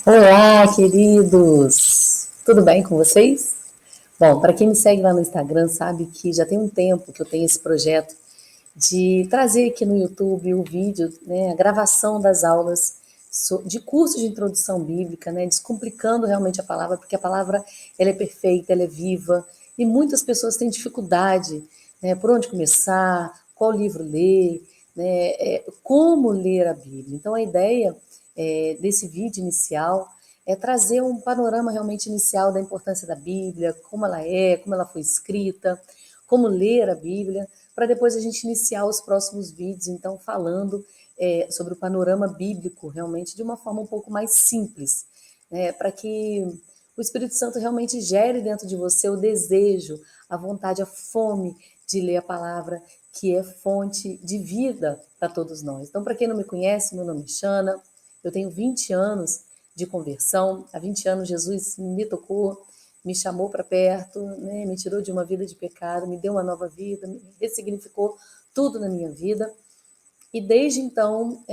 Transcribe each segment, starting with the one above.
Olá, queridos! Tudo bem com vocês? Bom, para quem me segue lá no Instagram sabe que já tem um tempo que eu tenho esse projeto de trazer aqui no YouTube o vídeo, né, a gravação das aulas de cursos de introdução bíblica, né, descomplicando realmente a palavra, porque a palavra ela é perfeita, ela é viva, e muitas pessoas têm dificuldade, né, por onde começar, qual livro ler, né, como ler a Bíblia. Então a ideia desse vídeo inicial é trazer um panorama realmente inicial da importância da Bíblia, como ela foi escrita, como ler a Bíblia, para depois a gente iniciar os próximos vídeos, então, falando sobre o panorama bíblico, realmente, de uma forma um pouco mais simples, né, para que o Espírito Santo realmente gere dentro de você o desejo, a vontade, a fome de ler a palavra, que é fonte de vida para todos nós. Então, para quem não me conhece, meu nome é Shana, eu tenho 20 anos de conversão, há 20 anos Jesus me tocou, me chamou para perto, né, me tirou de uma vida de pecado, me deu uma nova vida, me ressignificou tudo na minha vida. E desde então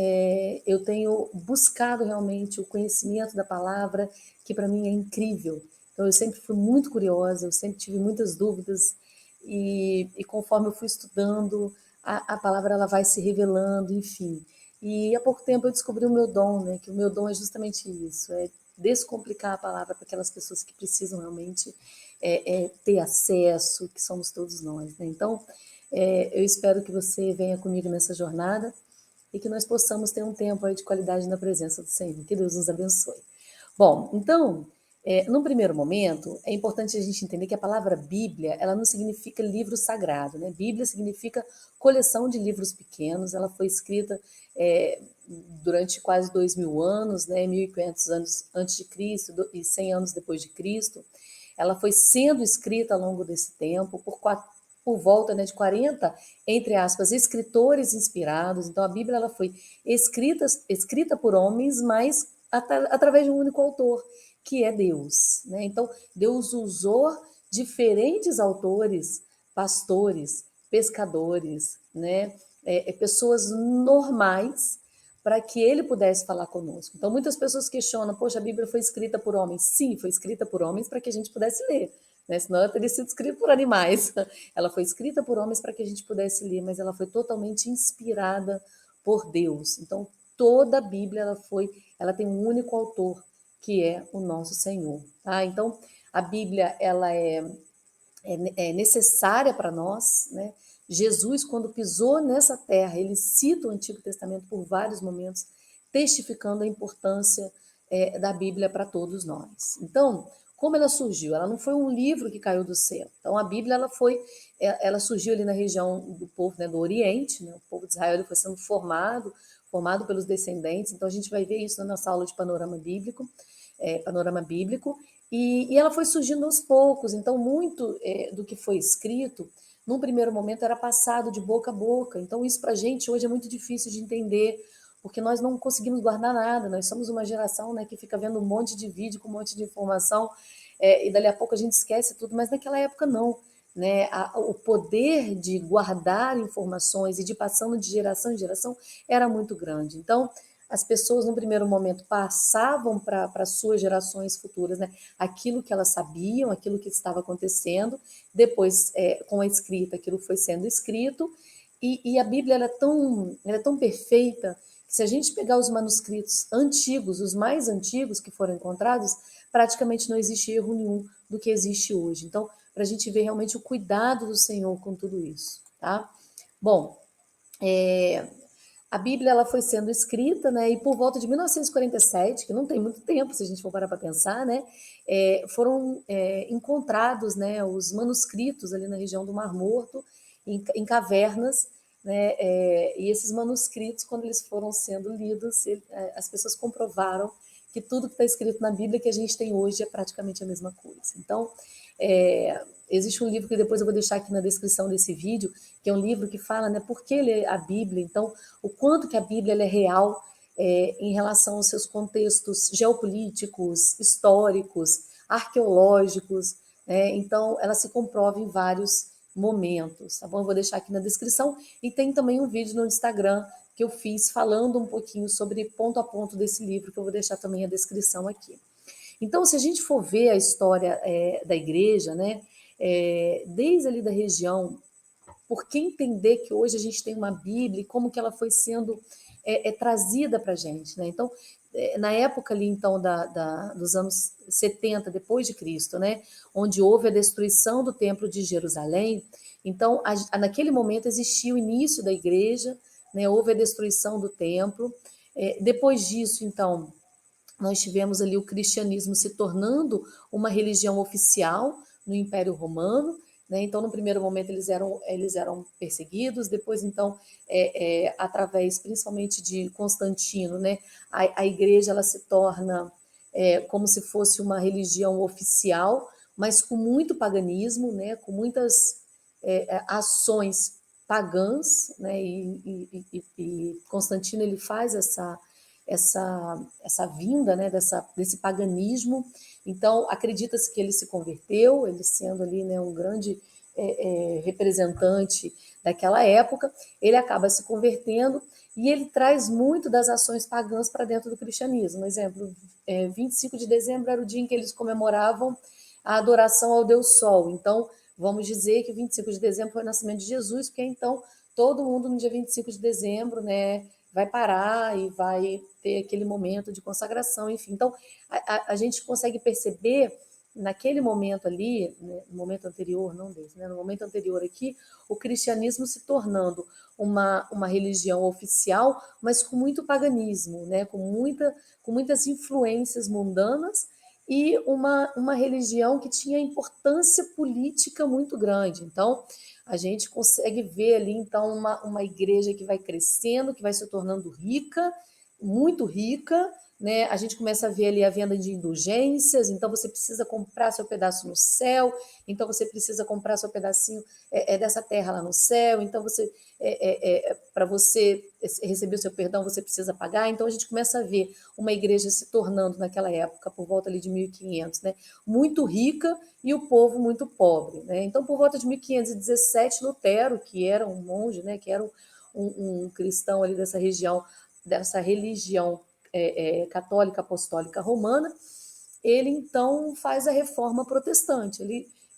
eu tenho buscado realmente o conhecimento da palavra, que para mim é incrível. Então eu sempre fui muito curiosa, eu sempre tive muitas dúvidas e conforme eu fui estudando, a palavra ela vai se revelando, enfim. E há pouco tempo eu descobri o meu dom, né? Que o meu dom é justamente isso, é descomplicar a palavra para aquelas pessoas que precisam realmente ter acesso, que somos todos nós, né? Então eu espero que você venha comigo nessa jornada e que nós possamos ter um tempo aí de qualidade na presença do Senhor. Que Deus nos abençoe. Bom, então, num primeiro momento, é importante a gente entender que a palavra Bíblia, ela não significa livro sagrado, né? Bíblia significa coleção de livros pequenos, ela foi escrita durante quase 2000 anos, né? 1500 anos antes de Cristo e 100 anos depois de Cristo. Ela foi sendo escrita ao longo desse tempo por volta, né, de 40, entre aspas, escritores inspirados. Então a Bíblia ela foi escrita por homens, mas através de um único autor, que é Deus, né? Então Deus usou diferentes autores, pastores, pescadores, né, pessoas normais para que ele pudesse falar conosco. Então muitas pessoas questionam, poxa, a Bíblia foi escrita por homens. Sim, foi escrita por homens para que a gente pudesse ler, né? Senão ela teria sido escrita por animais. Ela foi escrita por homens para que a gente pudesse ler, mas ela foi totalmente inspirada por Deus. Então, toda a Bíblia ela tem um único autor, que é o nosso Senhor, tá? Então, a Bíblia ela é necessária para nós, né? Jesus, quando pisou nessa terra, ele cita o Antigo Testamento por vários momentos, testificando a importância da Bíblia para todos nós. Então, como ela surgiu? Ela não foi um livro que caiu do céu. Então, a Bíblia ela surgiu ali na região do povo, né, do Oriente, né? O povo de Israel ele foi sendo formado pelos descendentes. Então, a gente vai ver isso na nossa aula de panorama bíblico, e ela foi surgindo aos poucos. Então, muito do que foi escrito, num primeiro momento, era passado de boca a boca. Então, isso para a gente hoje é muito difícil de entender, porque nós não conseguimos guardar nada. Nós somos uma geração, né, que fica vendo um monte de vídeo com um monte de informação, e dali a pouco a gente esquece tudo, mas naquela época não. Né, o poder de guardar informações e de passando de geração em geração era muito grande. Então, as pessoas, no primeiro momento, passavam para suas gerações futuras, né, aquilo que elas sabiam, aquilo que estava acontecendo. Depois, com a escrita, aquilo foi sendo escrito. E a Bíblia ela é tão perfeita que, se a gente pegar os manuscritos antigos, os mais antigos que foram encontrados, praticamente não existe erro nenhum do que existe hoje. Então, para a gente ver realmente o cuidado do Senhor com tudo isso, tá? Bom, a Bíblia ela foi sendo escrita, né, e por volta de 1947, que não tem muito tempo se a gente for parar para pensar, né, foram encontrados, né, os manuscritos ali na região do Mar Morto, em cavernas, né, e esses manuscritos, quando eles foram sendo lidos, as pessoas comprovaram que tudo que está escrito na Bíblia que a gente tem hoje é praticamente a mesma coisa. Então, existe um livro que depois eu vou deixar aqui na descrição desse vídeo, que é um livro que fala, né, por que ler a Bíblia, então, o quanto que a Bíblia ela é real em relação aos seus contextos geopolíticos, históricos, arqueológicos, né? Então, ela se comprova em vários momentos, tá bom? Eu vou deixar aqui na descrição, e tem também um vídeo no Instagram que eu fiz falando um pouquinho sobre ponto a ponto desse livro, que eu vou deixar também a descrição aqui. Então, se a gente for ver a história da igreja, né, desde ali da região, por que entender que hoje a gente tem uma Bíblia e como que ela foi sendo trazida para a gente, né? Então, na época ali, então, dos anos 70 depois de Cristo, né, onde houve a destruição do Templo de Jerusalém, então, naquele momento existia o início da igreja, né, houve a destruição do templo. Depois disso, então, nós tivemos ali o cristianismo se tornando uma religião oficial no Império Romano, né? Então, no primeiro momento, eles eram perseguidos, depois, então, através principalmente de Constantino, né? A igreja ela se torna como se fosse uma religião oficial, mas com muito paganismo, né? Com muitas ações pagãs, né? E Constantino ele faz essa vinda, né, desse paganismo. Então, acredita-se que ele se converteu, ele sendo ali, né, um grande representante daquela época, ele acaba se convertendo e ele traz muito das ações pagãs para dentro do cristianismo. Por exemplo, 25 de dezembro era o dia em que eles comemoravam a adoração ao Deus Sol. Então, vamos dizer que 25 de dezembro foi o nascimento de Jesus, porque então todo mundo no dia 25 de dezembro, né, vai parar e vai ter aquele momento de consagração, enfim. Então, a gente consegue perceber naquele momento ali, né, no momento anterior, não desse, né, no momento anterior aqui, o cristianismo se tornando uma religião oficial, mas com muito paganismo, né, com muitas influências mundanas e uma religião que tinha importância política muito grande. Então, a gente consegue ver ali, então, uma igreja que vai crescendo, que vai se tornando rica, muito rica, né? A gente começa a ver ali a venda de indulgências, então você precisa comprar seu pedaço no céu, então você precisa comprar seu pedacinho dessa terra lá no céu, então para você receber o seu perdão, você precisa pagar. Então a gente começa a ver uma igreja se tornando, naquela época, por volta ali de 1500, né? Muito rica e o povo muito pobre, né? Então, por volta de 1517, Lutero, que era um monge, né, que era um cristão ali dessa religião católica apostólica romana, ele então faz a reforma protestante.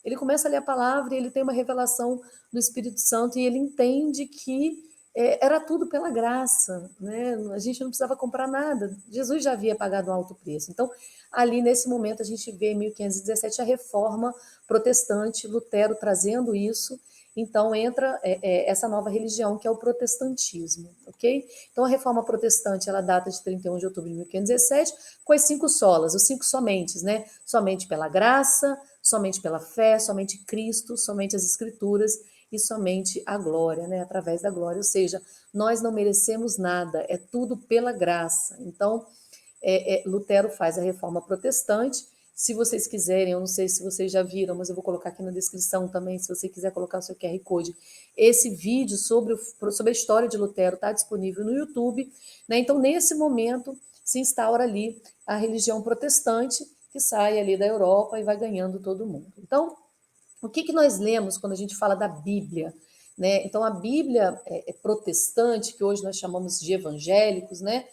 Ele começa a ler a palavra e ele tem uma revelação do Espírito Santo e ele entende que era tudo pela graça, né? A gente não precisava comprar nada. Jesus já havia pagado um alto preço. Então, ali nesse momento a gente vê em 1517 a reforma protestante, Lutero trazendo isso. Então entra essa nova religião que é o protestantismo, ok? Então a reforma protestante ela data de 31 de outubro de 1517 com as 5 solas, os 5 somentes, né? Somente pela graça, somente pela fé, somente Cristo, somente as Escrituras e somente a glória, né? Através da glória, ou seja, nós não merecemos nada, é tudo pela graça. Então Lutero faz a reforma protestante. Se vocês quiserem, eu não sei se vocês já viram, mas eu vou colocar aqui na descrição também, se você quiser colocar o seu QR Code. Esse vídeo sobre a história de Lutero está disponível no YouTube, né? Então, nesse momento, se instaura ali a religião protestante, que sai ali da Europa e vai ganhando todo mundo. Então, o que nós lemos quando a gente fala da Bíblia? Né? Então, a Bíblia protestante, que hoje nós chamamos de evangélicos, né?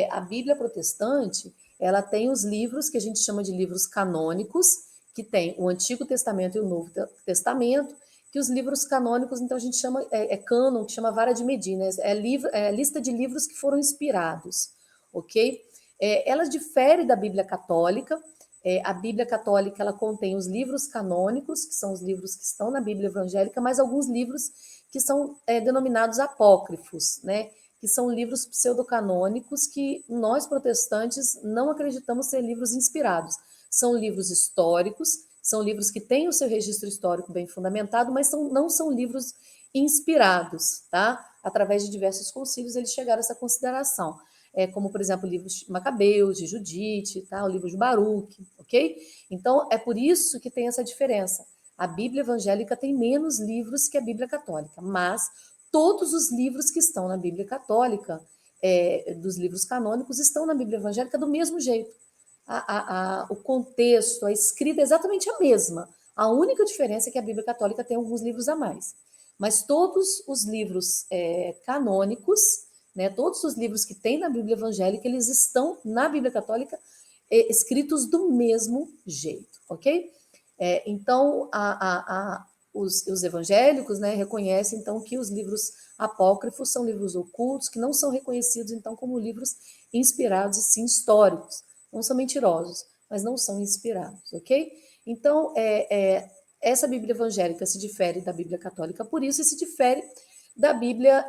A Bíblia protestante, ela tem os livros que a gente chama de livros canônicos, que tem o Antigo Testamento e o Novo Testamento, que os livros canônicos, então a gente chama, cânon, que chama vara de medir, né? É a lista de livros que foram inspirados, ok? Ela difere da Bíblia católica. A Bíblia católica ela contém os livros canônicos, que são os livros que estão na Bíblia evangélica, mas alguns livros que são denominados apócrifos, né? Que são livros pseudocanônicos que nós protestantes não acreditamos ser livros inspirados. São livros históricos, são livros que têm o seu registro histórico bem fundamentado, mas não são livros inspirados, tá? Através de diversos concílios eles chegaram a essa consideração. Como, por exemplo, livros de Macabeus, de Judite, tá? O livro de Baruque, ok? Então, é por isso que tem essa diferença. A Bíblia evangélica tem menos livros que a Bíblia católica, mas todos os livros que estão na Bíblia católica, dos livros canônicos, estão na Bíblia evangélica do mesmo jeito. O contexto, a escrita é exatamente a mesma. A única diferença é que a Bíblia católica tem alguns livros a mais. Mas todos os livros canônicos, né? Todos os livros que tem na Bíblia evangélica, eles estão na Bíblia católica escritos do mesmo jeito, ok? Então, os evangélicos, né, reconhecem, então, que os livros apócrifos são livros ocultos, que não são reconhecidos, então, como livros inspirados e sim históricos. Não são mentirosos, mas não são inspirados, ok? Então, essa Bíblia evangélica se difere da Bíblia católica por isso, e se difere da Bíblia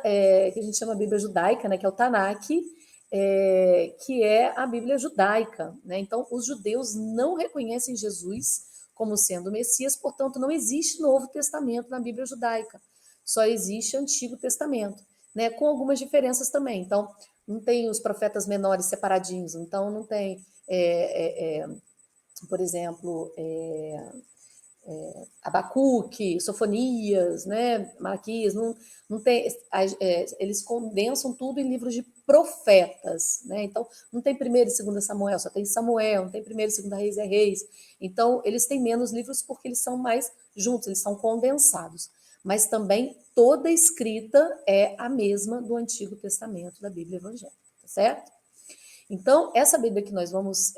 que a gente chama Bíblia judaica, né, que é o Tanakh, que é a Bíblia judaica, né? Então, os judeus não reconhecem Jesus como sendo o Messias, portanto, não existe Novo Testamento na Bíblia judaica, só existe Antigo Testamento, né? Com algumas diferenças também. Então, não tem os profetas menores separadinhos, então não tem, por exemplo, Abacuque, Sofonias, né, Malaquias, não tem, eles condensam tudo em livros de profetas, né? Então não tem primeiro e segunda Samuel, só tem Samuel, não tem primeiro e segunda Reis, é Reis. Então eles têm menos livros porque eles são mais juntos, eles são condensados. Mas também toda escrita é a mesma do Antigo Testamento da Bíblia evangélica, tá certo? Então, essa Bíblia que nós vamos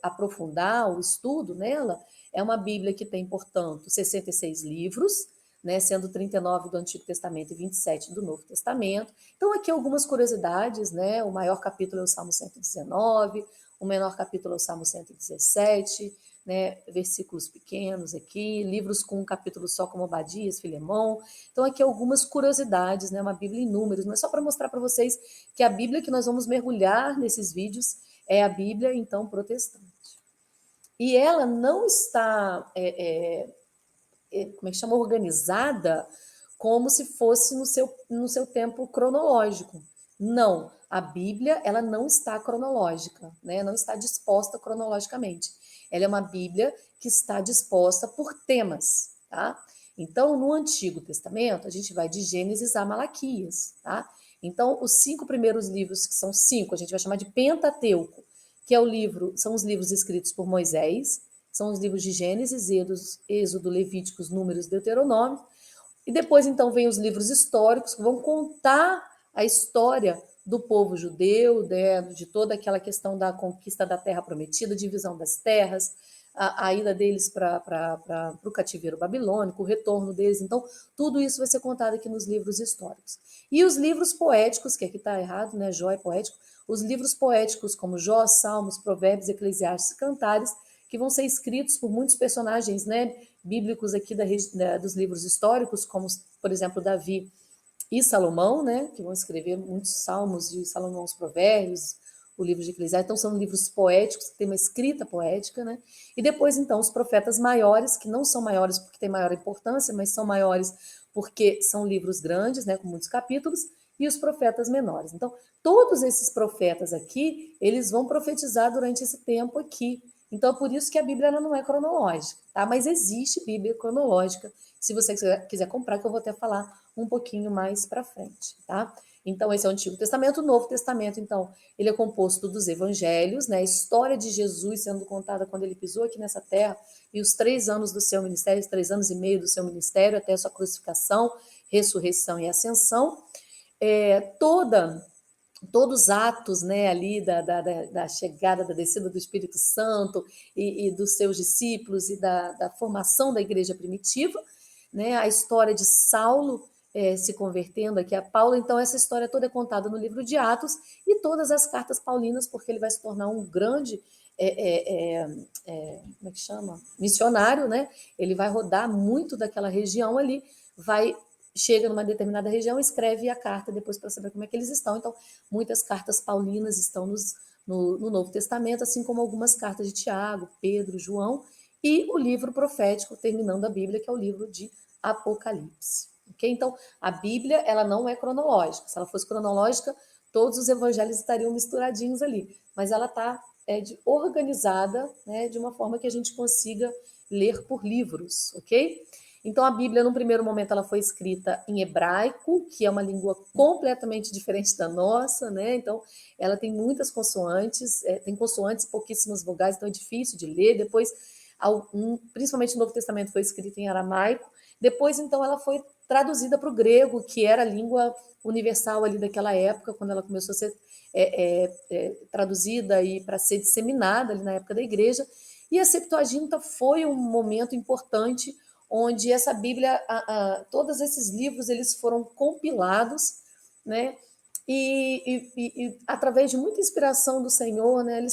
aprofundar o estudo nela é uma Bíblia que tem, portanto, 66 livros, né, sendo 39 do Antigo Testamento e 27 do Novo Testamento. Então, aqui algumas curiosidades, né? O maior capítulo é o Salmo 119, o menor capítulo é o Salmo 117, né, versículos pequenos aqui, livros com um capítulo só, como Obadias, Filemão. Então, aqui algumas curiosidades, né, uma Bíblia em números, mas só para mostrar para vocês que a Bíblia que nós vamos mergulhar nesses vídeos é a Bíblia, então, protestante. E ela não está, como é que chama, organizada como se fosse no seu tempo cronológico. Não, a Bíblia ela não está cronológica, né? Não está disposta cronologicamente. Ela é uma Bíblia que está disposta por temas, tá? Então, no Antigo Testamento, a gente vai de Gênesis a Malaquias, tá? Então, os 5 primeiros livros, que são 5, a gente vai chamar de Pentateuco, que é o livro, são os livros escritos por Moisés, são os livros de Gênesis, Êxodo, Levíticos, Números, Deuteronômio. E depois, então, vem os livros históricos, que vão contar a história do povo judeu, né, de toda aquela questão da conquista da terra prometida, divisão das terras, a ida deles para o cativeiro babilônico, o retorno deles. Então, tudo isso vai ser contado aqui nos livros históricos. E os livros poéticos, que aqui está errado, né? Jó é poético. Os livros poéticos, como Jó, Salmos, Provérbios, Eclesiastes e Cantares, que vão ser escritos por muitos personagens, né, bíblicos aqui dos livros históricos, como, por exemplo, Davi e Salomão, né, que vão escrever muitos salmos de Salomão, os Provérbios, o livro de Eclesiastes. Então, são livros poéticos, que têm uma escrita poética, né? E depois, então, os profetas maiores, que não são maiores porque têm maior importância, mas são maiores porque são livros grandes, né, com muitos capítulos, e os profetas menores. Então, todos esses profetas aqui, eles vão profetizar durante esse tempo aqui. Então, por isso que a Bíblia ela não é cronológica, tá? Mas existe Bíblia cronológica, se você quiser comprar, que eu vou até falar um pouquinho mais para frente, tá? Então, esse é o Antigo Testamento. O Novo Testamento, então, ele é composto dos evangelhos, né? A história de Jesus sendo contada quando ele pisou aqui nessa terra e os 3 anos do seu ministério, os 3 anos e meio do seu ministério, até a sua crucificação, ressurreição e ascensão. Todos os atos, né, ali da chegada, da descida do Espírito Santo e dos seus discípulos e da formação da igreja primitiva, né, a história de Saulo se convertendo aqui a Paulo. Então, essa história toda é contada no livro de Atos e todas as cartas paulinas, porque ele vai se tornar um grande como é que chama? Missionário, né? Ele vai rodar muito daquela região ali, chega numa determinada região, escreve a carta depois para saber como é que eles estão. Então, muitas cartas paulinas estão no Novo Testamento, assim como algumas cartas de Tiago, Pedro, João, e o livro profético, terminando a Bíblia, que é o livro de Apocalipse. Okay? Então, a Bíblia ela não é cronológica. Se ela fosse cronológica, todos os evangelhos estariam misturadinhos ali, mas ela está organizada, né, de uma forma que a gente consiga ler por livros, ok? Então, a Bíblia, num primeiro momento, ela foi escrita em hebraico, que é uma língua completamente diferente da nossa, né? Então, ela tem muitas consoantes, tem consoantes e pouquíssimas vogais, então é difícil de ler. Depois, principalmente o Novo Testamento foi escrito em aramaico. Depois, então, ela foi traduzida para o grego, que era a língua universal ali daquela época, quando ela começou a ser traduzida e para ser disseminada ali na época da igreja. E a Septuaginta foi um momento importante onde essa Bíblia, todos esses livros, eles foram compilados, né? E através de muita inspiração do Senhor, né,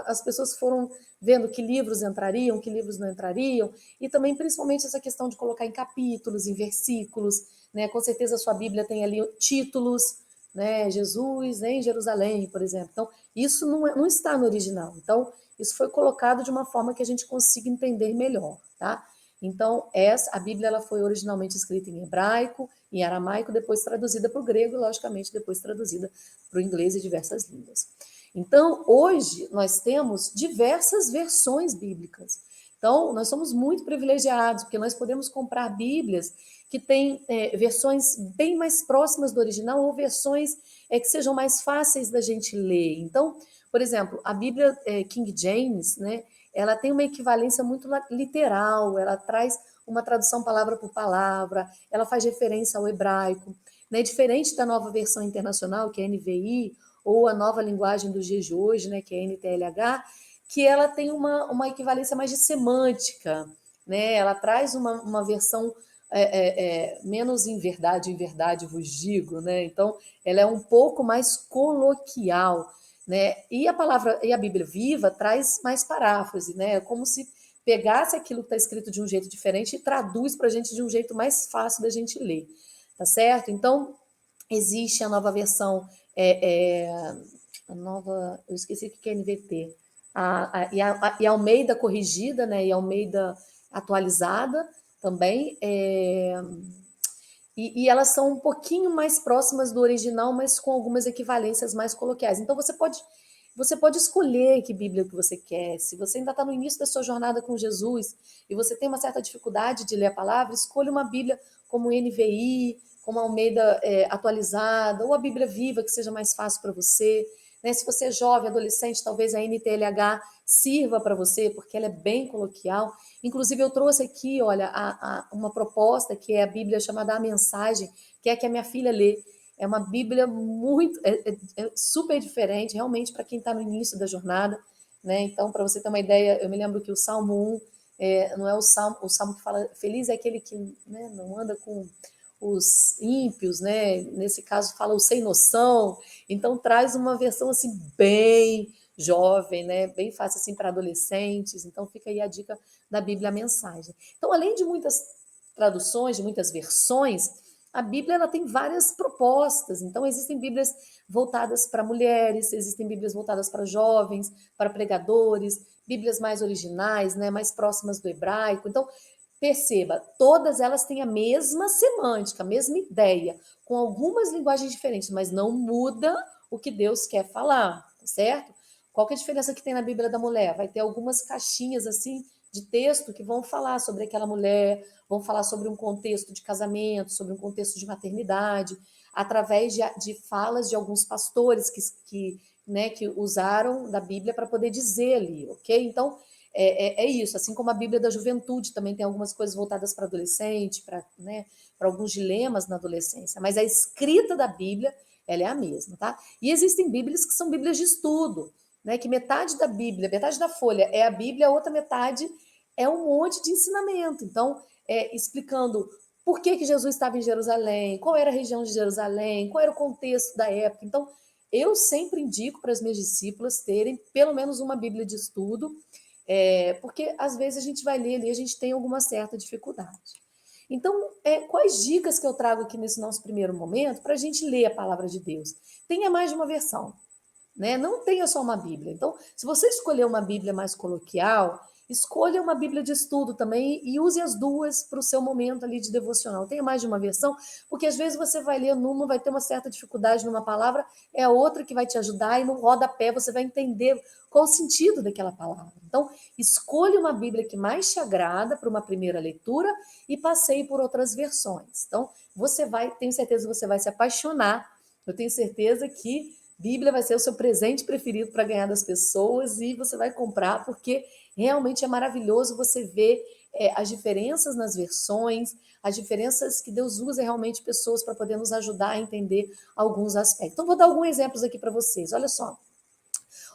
as pessoas foram vendo que livros entrariam, que livros não entrariam, e também principalmente essa questão de colocar em capítulos, em versículos, né? Com certeza a sua Bíblia tem ali títulos, né? Jesus em Jerusalém, por exemplo. Então, isso não está no original. Então, isso foi colocado de uma forma que a gente consiga entender melhor, tá? Então, a Bíblia ela foi originalmente escrita em hebraico, em aramaico, depois traduzida para o grego e, logicamente, depois traduzida para o inglês e diversas línguas. Então, hoje, nós temos diversas versões bíblicas. Então, nós somos muito privilegiados, porque nós podemos comprar Bíblias que têm versões bem mais próximas do original ou versões que sejam mais fáceis da gente ler. Então, por exemplo, a Bíblia King James, né, ela tem uma equivalência muito literal, ela traz uma tradução palavra por palavra, ela faz referência ao hebraico, né? Diferente da nova versão internacional, que é a NVI, ou a nova linguagem dos dias de hoje, né, que é a NTLH, que ela tem uma equivalência mais de semântica, né? Ela traz uma versão menos em verdade vos digo, né? Então, ela é um pouco mais coloquial, né? E a Bíblia Viva traz mais paráfrase, né? É como se pegasse aquilo que está escrito de um jeito diferente e traduz para a gente de um jeito mais fácil da gente ler, tá certo? Então, existe a nova versão, a nova, eu esqueci o que é NVT, e a Almeida corrigida, né? E a Almeida atualizada também, e elas são um pouquinho mais próximas do original, mas com algumas equivalências mais coloquiais. Então, você pode escolher que Bíblia que você quer. Se você ainda está no início da sua jornada com Jesus e você tem uma certa dificuldade de ler a palavra, escolha uma Bíblia como NVI, como a Almeida atualizada, ou a Bíblia Viva, que seja mais fácil para você. Né? Se você é jovem, adolescente, talvez a NTLH sirva para você, porque ela é bem coloquial. Inclusive, eu trouxe aqui, olha, uma proposta que é a Bíblia chamada A Mensagem, que é a que a minha filha lê. É uma Bíblia super diferente, realmente, para quem está no início da jornada. Né? Então, para você ter uma ideia, eu me lembro que o Salmo 1 não é o salmo que fala, feliz é aquele que, né, não anda com os ímpios, né? Nesse caso fala o sem noção, então traz uma versão assim bem jovem, né? Bem fácil assim para adolescentes. Então fica aí a dica da Bíblia a Mensagem. Então, além de muitas traduções, de muitas versões, a Bíblia ela tem várias propostas. Então existem Bíblias voltadas para mulheres, existem Bíblias voltadas para jovens, para pregadores, Bíblias mais originais, né, mais próximas do hebraico. Então, perceba, todas elas têm a mesma semântica, a mesma ideia, com algumas linguagens diferentes, mas não muda o que Deus quer falar, tá certo? Qual que é a diferença que tem na Bíblia da mulher? Vai ter algumas caixinhas assim de texto que vão falar sobre aquela mulher, vão falar sobre um contexto de casamento, sobre um contexto de maternidade, através de falas de alguns pastores que usaram da Bíblia para poder dizer ali, ok? Então, é isso, assim como a Bíblia da Juventude também tem algumas coisas voltadas para adolescente, para alguns dilemas na adolescência, mas a escrita da Bíblia, ela é a mesma, tá? E existem Bíblias que são Bíblias de estudo, né? Que metade da Bíblia, metade da folha é a Bíblia, a outra metade é um monte de ensinamento. Então, explicando por que Jesus estava em Jerusalém, qual era a região de Jerusalém, qual era o contexto da época. Então, eu sempre indico para as minhas discípulas terem pelo menos uma Bíblia de estudo, porque às vezes a gente vai ler ali e a gente tem alguma certa dificuldade. Então, quais dicas que eu trago aqui nesse nosso primeiro momento para a gente ler a palavra de Deus? Tenha mais de uma versão, né? Não tenha só uma Bíblia. Então, se você escolher uma Bíblia mais coloquial, escolha uma Bíblia de estudo também e use as duas para o seu momento ali de devocional. Tenha mais de uma versão, porque às vezes você vai ler numa, vai ter uma certa dificuldade numa palavra, é a outra que vai te ajudar e no rodapé você vai entender qual o sentido daquela palavra. Então, escolha uma Bíblia que mais te agrada para uma primeira leitura e passeie por outras versões. Então, tenho certeza que você vai se apaixonar. Eu tenho certeza que Bíblia vai ser o seu presente preferido para ganhar das pessoas e você vai comprar porque realmente é maravilhoso você ver as diferenças nas versões, as diferenças que Deus usa realmente pessoas para poder nos ajudar a entender alguns aspectos. Então, vou dar alguns exemplos aqui para vocês. Olha só.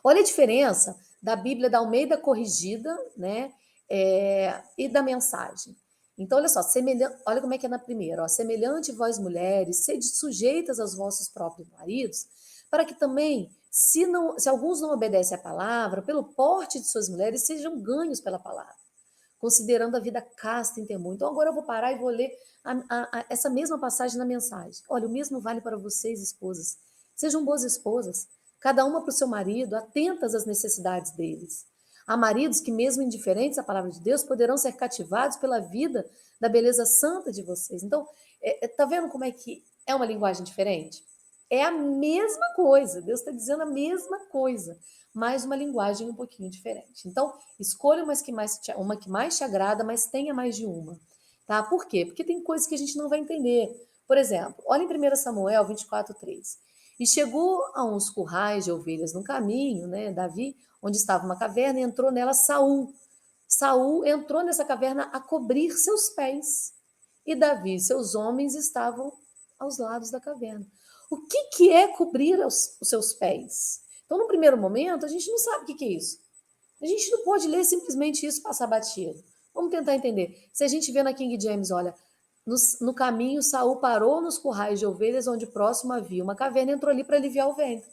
Olha a diferença da Bíblia da Almeida Corrigida, né? E da mensagem. Então, olha só, olha como é que é na primeira, ó, semelhante vós mulheres, sede sujeitas aos vossos próprios maridos, para que também, se alguns não obedecem à palavra, pelo porte de suas mulheres, sejam ganhos pela palavra, considerando a vida casta em temor. Então, agora eu vou parar e vou ler essa mesma passagem na mensagem. Olha, o mesmo vale para vocês, esposas. Sejam boas esposas, cada uma para o seu marido, atentas às necessidades deles. Há maridos que, mesmo indiferentes à palavra de Deus, poderão ser cativados pela vida da beleza santa de vocês. Então, tá vendo como é que é uma linguagem diferente? É a mesma coisa, Deus está dizendo a mesma coisa, mas uma linguagem um pouquinho diferente. Então, escolha uma que mais te agrada, mas tenha mais de uma. Tá? Por quê? Porque tem coisas que a gente não vai entender. Por exemplo, olha em 1 Samuel 24:3. E chegou a uns currais de ovelhas no caminho, né, Davi, onde estava uma caverna, e entrou nela Saul. Saul entrou nessa caverna a cobrir seus pés. E Davi e seus homens estavam aos lados da caverna. O que é cobrir os seus pés? Então, no primeiro momento, a gente não sabe o que é isso. A gente não pode ler simplesmente isso e passar batido. Vamos tentar entender. Se a gente vê na King James, olha, no caminho, Saul parou nos currais de ovelhas, onde próximo havia uma caverna, e entrou ali para aliviar o ventre.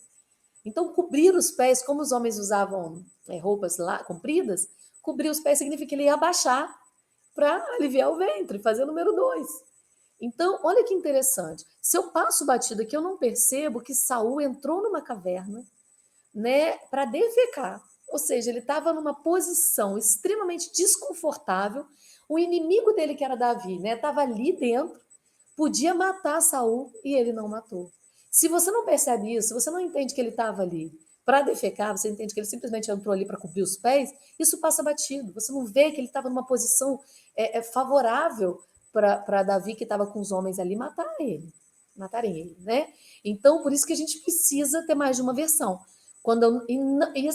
Então, cobrir os pés, como os homens usavam roupas lá, compridas, cobrir os pés significa que ele ia abaixar para aliviar o ventre, fazer o número 2. Então, olha que interessante. Se eu passo batido aqui, eu não percebo que Saul entrou numa caverna, né, para defecar. Ou seja, ele estava numa posição extremamente desconfortável. O inimigo dele, que era Davi, né, estava ali dentro, podia matar Saul e ele não matou. Se você não percebe isso, se você não entende que ele estava ali para defecar, você entende que ele simplesmente entrou ali para cobrir os pés, isso passa batido. Você não vê que ele estava numa posição favorável para Davi, que estava com os homens ali, matarem ele, né? Então, por isso que a gente precisa ter mais de uma versão.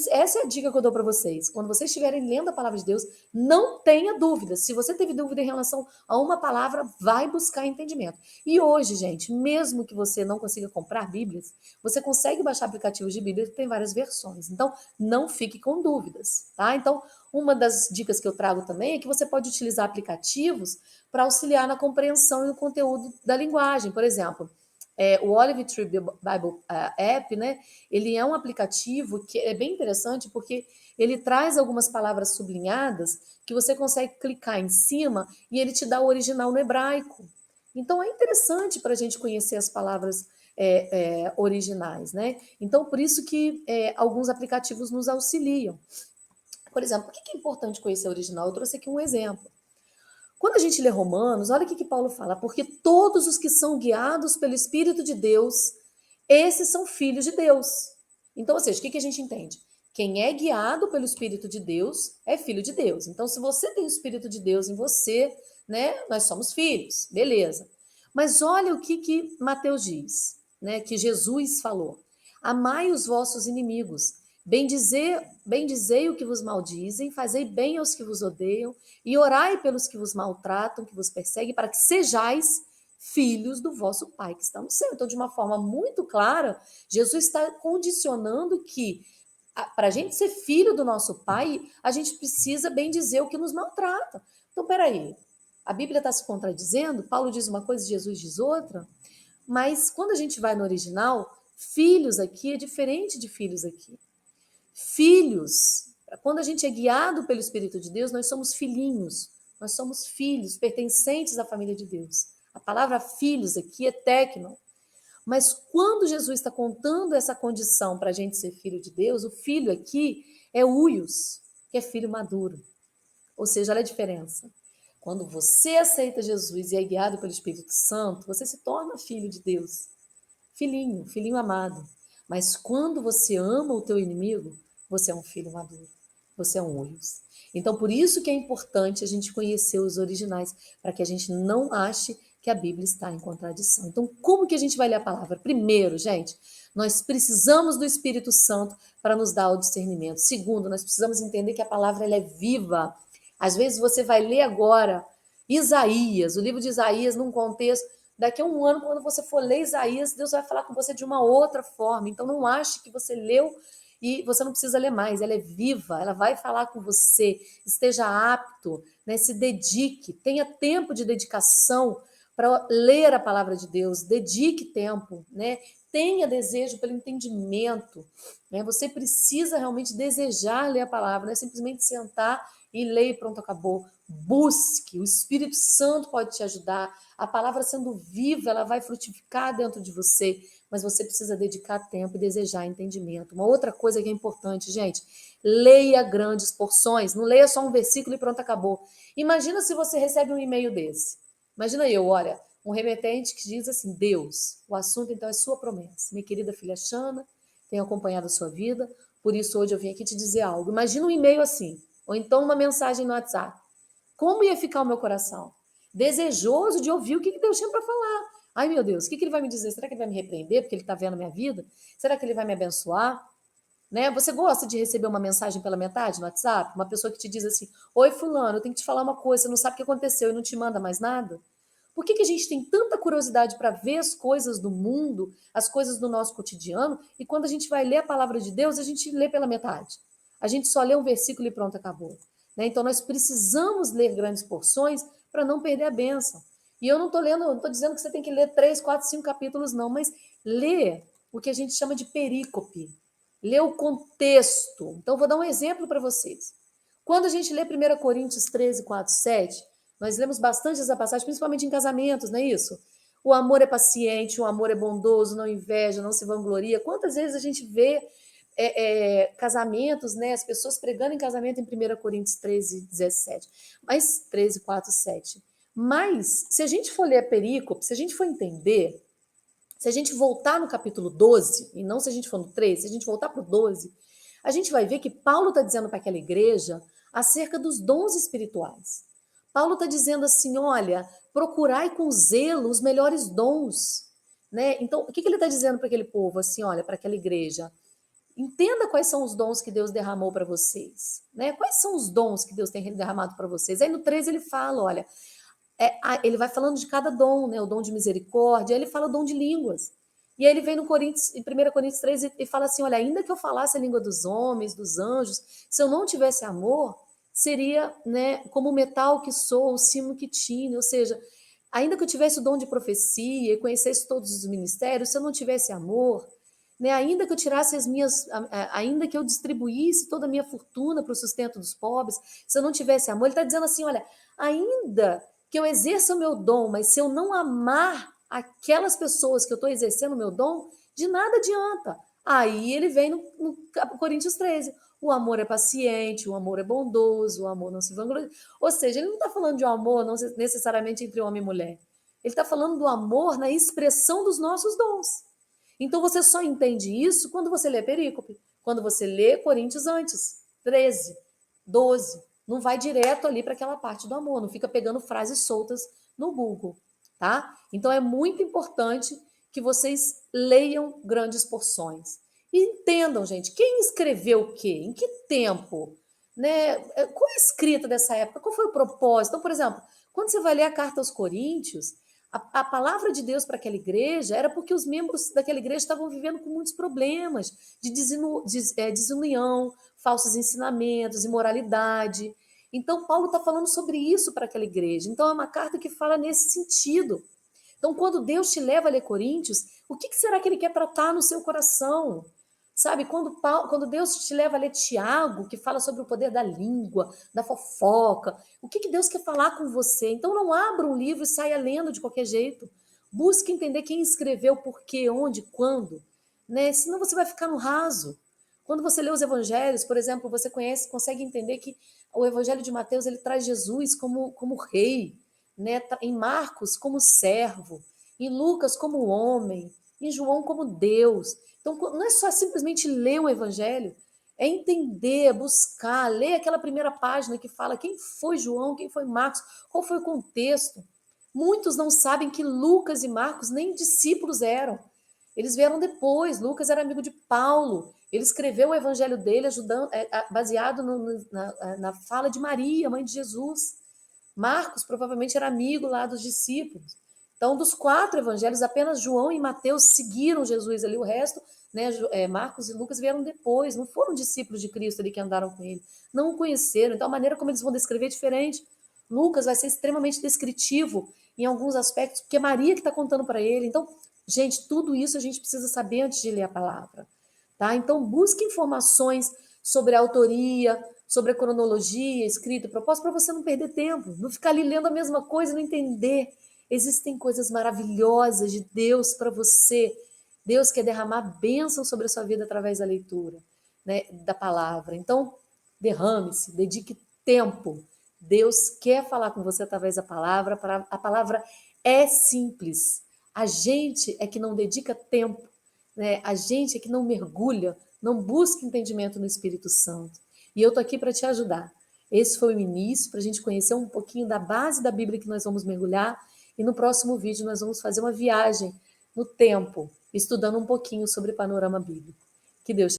Essa é a dica que eu dou para vocês. Quando vocês estiverem lendo a palavra de Deus, não tenha dúvida. Se você teve dúvida em relação a uma palavra, vai buscar entendimento. E hoje, gente, mesmo que você não consiga comprar Bíblias, você consegue baixar aplicativos de Bíblia que tem várias versões. Então, não fique com dúvidas, tá? Então, uma das dicas que eu trago também é que você pode utilizar aplicativos para auxiliar na compreensão e no conteúdo da linguagem. Por exemplo, o Olive Tree Bible App, né? Ele é um aplicativo que é bem interessante porque ele traz algumas palavras sublinhadas que você consegue clicar em cima e ele te dá o original no hebraico. Então é interessante para a gente conhecer as palavras originais, né? Então por isso que alguns aplicativos nos auxiliam. Por exemplo, por que é importante conhecer o original? Eu trouxe aqui um exemplo. Quando a gente lê Romanos, olha o que Paulo fala, porque todos os que são guiados pelo Espírito de Deus, esses são filhos de Deus. Então, ou seja, o que a gente entende? Quem é guiado pelo Espírito de Deus é filho de Deus. Então, se você tem o Espírito de Deus em você, né, nós somos filhos, beleza. Mas olha o que Mateus diz, né, que Jesus falou. Amai os vossos inimigos, bendizei o que vos maldizem, fazei bem aos que vos odeiam, e orai pelos que vos maltratam, que vos perseguem, para que sejais filhos do vosso Pai que está no céu. Então, de uma forma muito clara, Jesus está condicionando que, para a gente ser filho do nosso Pai, a gente precisa bem dizer o que nos maltrata. Então, peraí, a Bíblia está se contradizendo? Paulo diz uma coisa, Jesus diz outra? Mas quando a gente vai no original, filhos aqui é diferente de filhos aqui. Filhos, quando a gente é guiado pelo Espírito de Deus, nós somos filhinhos, nós somos filhos, pertencentes à família de Deus. A palavra filhos aqui é tecno. Mas quando Jesus está contando essa condição para a gente ser filho de Deus, o filho aqui é huios, que é filho maduro. Ou seja, olha a diferença. Quando você aceita Jesus e é guiado pelo Espírito Santo, você se torna filho de Deus. Filhinho, filhinho amado. Mas quando você ama o teu inimigo, você é um filho maduro. Você é um huios. Então, por isso que é importante a gente conhecer os originais, para que a gente não ache que a Bíblia está em contradição. Então, como que a gente vai ler a palavra? Primeiro, gente, nós precisamos do Espírito Santo para nos dar o discernimento. Segundo, nós precisamos entender que a palavra ela é viva. Às vezes você vai ler agora Isaías, o livro de Isaías, num contexto. Daqui a um ano, quando você for ler Isaías, Deus vai falar com você de uma outra forma. Então, não ache que você leu e você não precisa ler mais. Ela é viva, ela vai falar com você. Esteja apto, né? Se dedique, tenha tempo de dedicação para ler a palavra de Deus. Dedique tempo, né? Tenha desejo pelo entendimento. Né? Você precisa realmente desejar ler a palavra, não é simplesmente sentar e ler e pronto, acabou. Busque, o Espírito Santo pode te ajudar. A palavra sendo viva, ela vai frutificar dentro de você, mas você precisa dedicar tempo e desejar entendimento. Uma outra coisa que é importante, gente, leia grandes porções, não leia só um versículo e pronto, acabou. Imagina se você recebe um e-mail desse. Imagina eu, olha, um remetente que diz assim, Deus, o assunto então é sua promessa. Minha querida filha Xana, tenho acompanhado a sua vida, por isso hoje eu vim aqui te dizer algo. Imagina um e-mail assim, ou então uma mensagem no WhatsApp. Como ia ficar o meu coração? Desejoso de ouvir o que Deus tinha para falar. Ai, meu Deus, o que ele vai me dizer? Será que ele vai me repreender porque ele está vendo a minha vida? Será que ele vai me abençoar? Né? Você gosta de receber uma mensagem pela metade no WhatsApp? Uma pessoa que te diz assim, oi fulano, eu tenho que te falar uma coisa, você não sabe o que aconteceu e não te manda mais nada? Por que a gente tem tanta curiosidade para ver as coisas do mundo, as coisas do nosso cotidiano, e quando a gente vai ler a palavra de Deus, a gente lê pela metade? A gente só lê um versículo e pronto, acabou. Né? Então nós precisamos ler grandes porções para não perder a bênção. E eu não estou lendo, não estou dizendo que você tem que ler 3, 4, 5 capítulos, não, mas lê o que a gente chama de perícope. Lê o contexto. Então, vou dar um exemplo para vocês. Quando a gente lê 1 Coríntios 13, 4, 7, nós lemos bastante essa passagem, principalmente em casamentos, não é isso? O amor é paciente, o amor é bondoso, não inveja, não se vangloria. Quantas vezes a gente vê casamentos, né? As pessoas pregando em casamento em 1 Coríntios 13, 17. Mas 13, 4, 7. Mas, se a gente for ler a perícope, se a gente for entender, se a gente voltar no capítulo 12, e não se a gente for no 13, se a gente voltar para o 12, a gente vai ver que Paulo está dizendo para aquela igreja acerca dos dons espirituais. Paulo está dizendo assim, olha, procurai com zelo os melhores dons. Né? Então, o que ele está dizendo para aquele povo, assim, olha, para aquela igreja? Entenda quais são os dons que Deus derramou para vocês. Né? Quais são os dons que Deus tem derramado para vocês? Aí no 13 ele fala, olha, ele vai falando de cada dom, né? O dom de misericórdia, aí ele fala o dom de línguas. E aí ele vem no Coríntios, em 1 Coríntios 3 e fala assim, olha, ainda que eu falasse a língua dos homens, dos anjos, se eu não tivesse amor, seria, né, como o metal que soa, o sino que tine, ou seja, ainda que eu tivesse o dom de profecia e conhecesse todos os ministérios, se eu não tivesse amor, né, ainda que eu tirasse ainda que eu distribuísse toda a minha fortuna para o sustento dos pobres, se eu não tivesse amor, ele está dizendo assim, olha, ainda que eu exerça o meu dom, mas se eu não amar aquelas pessoas que eu estou exercendo o meu dom, de nada adianta. Aí ele vem no Coríntios 13. O amor é paciente, o amor é bondoso, o amor não se vangloria. Ou seja, ele não está falando de um amor não necessariamente entre homem e mulher. Ele está falando do amor na expressão dos nossos dons. Então você só entende isso quando você lê perícope, quando você lê Coríntios antes, 13, 12. Não vai direto ali para aquela parte do amor, não fica pegando frases soltas no Google, tá? Então é muito importante que vocês leiam grandes porções. E entendam, gente, quem escreveu o quê? Em que tempo? Né? Qual é a escrita dessa época? Qual foi o propósito? Então, por exemplo, quando você vai ler a carta aos Coríntios, a palavra de Deus para aquela igreja era porque os membros daquela igreja estavam vivendo com muitos problemas de desunião, falsos ensinamentos, imoralidade. Então, Paulo está falando sobre isso para aquela igreja. Então, é uma carta que fala nesse sentido. Então, quando Deus te leva a ler Coríntios, o que será que ele quer tratar no seu coração? Sabe, quando Deus te leva a ler Tiago, que fala sobre o poder da língua, da fofoca, o que Deus quer falar com você? Então não abra um livro e saia lendo de qualquer jeito. Busque entender quem escreveu, por quê, onde, quando. Né? Senão você vai ficar no raso. Quando você lê os evangelhos, por exemplo, você consegue entender que o evangelho de Mateus ele traz Jesus como rei, né? Em Marcos como servo, em Lucas como homem, em João como Deus. Então, não é só simplesmente ler o evangelho, é entender, buscar, ler aquela primeira página que fala quem foi João, quem foi Marcos, qual foi o contexto. Muitos não sabem que Lucas e Marcos nem discípulos eram. Eles vieram depois. Lucas era amigo de Paulo. Ele escreveu o evangelho dele baseado na fala de Maria, mãe de Jesus. Marcos provavelmente era amigo lá dos discípulos. Então, dos 4 evangelhos, apenas João e Mateus seguiram Jesus ali. O resto, né, Marcos e Lucas vieram depois. Não foram discípulos de Cristo ali que andaram com ele. Não o conheceram. Então, a maneira como eles vão descrever é diferente. Lucas vai ser extremamente descritivo em alguns aspectos, porque é Maria que está contando para ele. Então, gente, tudo isso a gente precisa saber antes de ler a palavra. Tá? Então, busque informações sobre a autoria, sobre a cronologia, escrita e propósito, para você não perder tempo, não ficar ali lendo a mesma coisa e não entender. Existem coisas maravilhosas de Deus para você. Deus quer derramar bênção sobre a sua vida através da leitura, né, da palavra. Então, derrame-se, dedique tempo. Deus quer falar com você através da palavra. A palavra é simples. A gente é que não dedica tempo, né? A gente é que não mergulha, não busca entendimento no Espírito Santo. E eu tô aqui para te ajudar. Esse foi o início, para a gente conhecer um pouquinho da base da Bíblia que nós vamos mergulhar. E no próximo vídeo nós vamos fazer uma viagem no tempo, estudando um pouquinho sobre o panorama bíblico. Que Deus